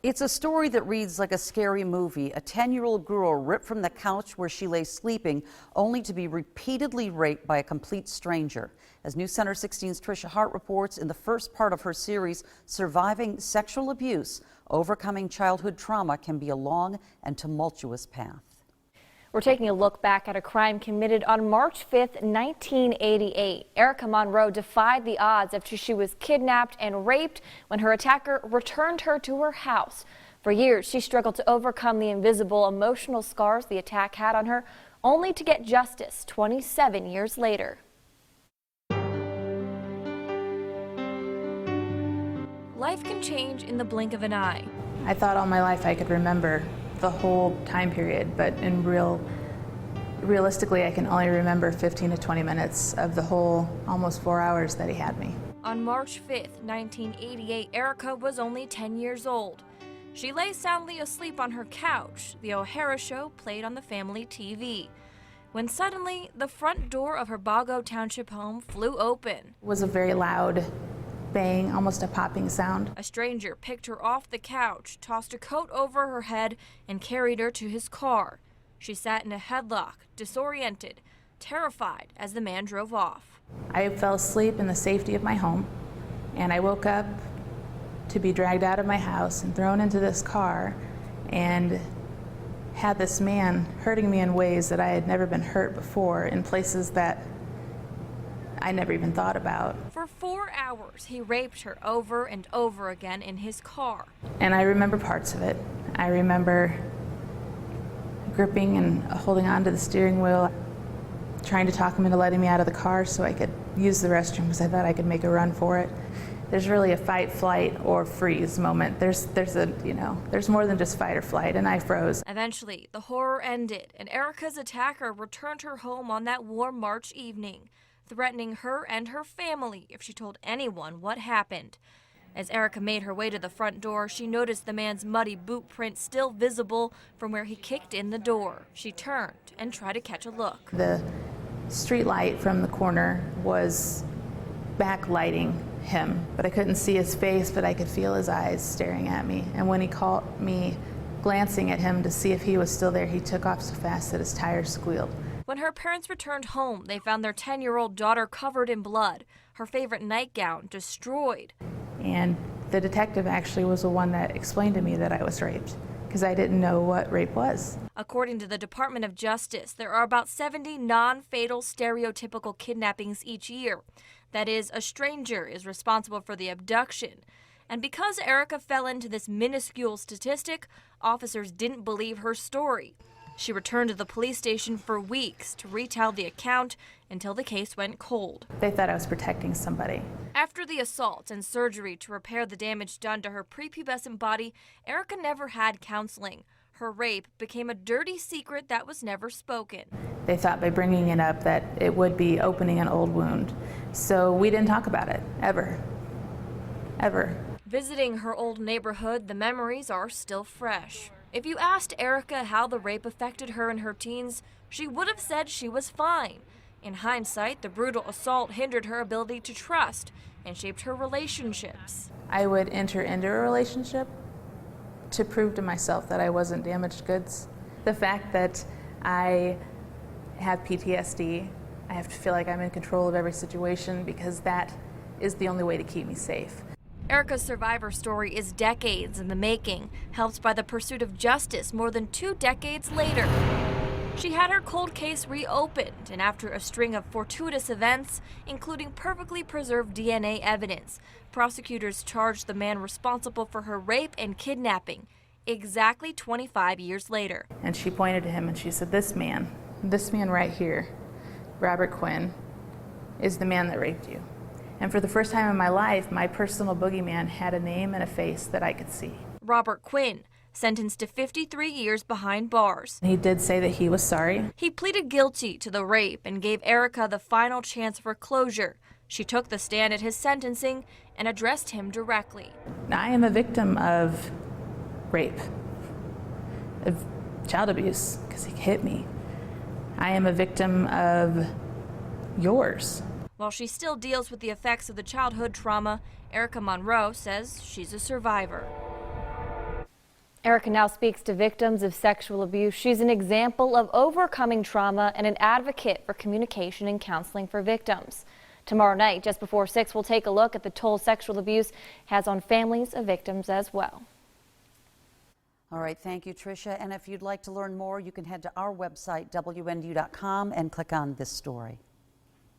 It's a story that reads like a scary movie. A 10-year-old girl ripped from the couch where she lay sleeping, only to be repeatedly raped by a complete stranger. As News Center 16's Tricia Harte reports, in the first part of her series, Surviving Sexual Abuse, overcoming childhood trauma can be a long and tumultuous path. We're taking a look back at a crime committed on March 5th, 1988. Erika Monroe defied the odds after she was kidnapped and raped when her attacker returned her to her house. For years, she struggled to overcome the invisible emotional scars the attack had on her, only to get justice 27 years later. Life can change in the blink of an eye. I thought all my life I could remember the whole time period, but realistically I can only remember 15 to 20 minutes of the whole almost 4 hours that he had me. On March 5th, 1988, Erika was only 10 years old. She lay soundly asleep on her couch. The O'Hara show played on the family TV, when suddenly the front door of her Bago Township home flew open. It was a very loud bang, almost a popping sound. A stranger picked her off the couch, tossed a coat over her head, and carried her to his car. She sat in a headlock, disoriented, terrified as the man drove off. I fell asleep in the safety of my home, and I woke up to be dragged out of my house and thrown into this car, and had this man hurting me in ways that I had never been hurt before, in places that I never even thought about. For 4 hours, he raped her over and over again in his car. And I remember parts of it. I remember gripping and holding on to the steering wheel, trying to talk him into letting me out of the car so I could use the restroom because I thought I could make a run for it. There's really a fight, flight, or freeze moment. There's more than just fight or flight, and I froze. Eventually, the horror ended, and Erika's attacker returned her home on that warm March evening, threatening her and her family if she told anyone what happened. As Erika made her way to the front door, she noticed the man's muddy boot print still visible from where he kicked in the door. She turned and tried to catch a look. The street light from the corner was backlighting him, but I couldn't see his face, but I could feel his eyes staring at me. And when he caught me glancing at him to see if he was still there, he took off so fast that his tires squealed. When her parents returned home, they found their 10-year-old daughter covered in blood, her favorite nightgown destroyed. And the detective actually was the one that explained to me that I was raped, because I didn't know what rape was. According to the Department of Justice, there are about 70 non-fatal stereotypical kidnappings each year. That is, a stranger is responsible for the abduction. And because Erika fell into this minuscule statistic, officers didn't believe her story. She returned to the police station for weeks to retell the account until the case went cold. They thought I was protecting somebody. After the assault and surgery to repair the damage done to her prepubescent body, Erika never had counseling. Her rape became a dirty secret that was never spoken. They thought by bringing it up that it would be opening an old wound. So we didn't talk about it, ever. Ever. Visiting her old neighborhood, the memories are still fresh. If you asked Erika how the rape affected her in her teens, she would have said she was fine. In hindsight, the brutal assault hindered her ability to trust and shaped her relationships. I would enter into a relationship to prove to myself that I wasn't damaged goods. The fact that I have PTSD, I have to feel like I'm in control of every situation because that is the only way to keep me safe. Erika's survivor story is decades in the making, helped by the pursuit of justice more than 2 decades later. She had her cold case reopened, and after a string of fortuitous events, including perfectly preserved DNA evidence, prosecutors charged the man responsible for her rape and kidnapping, exactly 25 years later. And she pointed to him and she said, this man right here, Robert Quinn, is the man that raped you. And for the first time in my life, my personal boogeyman had a name and a face that I could see. Robert Quinn, sentenced to 53 years behind bars. He did say that he was sorry. He pleaded guilty to the rape and gave Erika the final chance for closure. She took the stand at his sentencing and addressed him directly. I am a victim of rape, of child abuse, because he hit me. I am a victim of yours. While she still deals with the effects of the childhood trauma, Erika Monroe says she's a survivor. Erika now speaks to victims of sexual abuse. She's an example of overcoming trauma and an advocate for communication and counseling for victims. Tomorrow night, just before 6, we'll take a look at the toll sexual abuse has on families of victims as well. All right, thank you, Tricia. And if you'd like to learn more, you can head to our website, WNDU.com, and click on this story.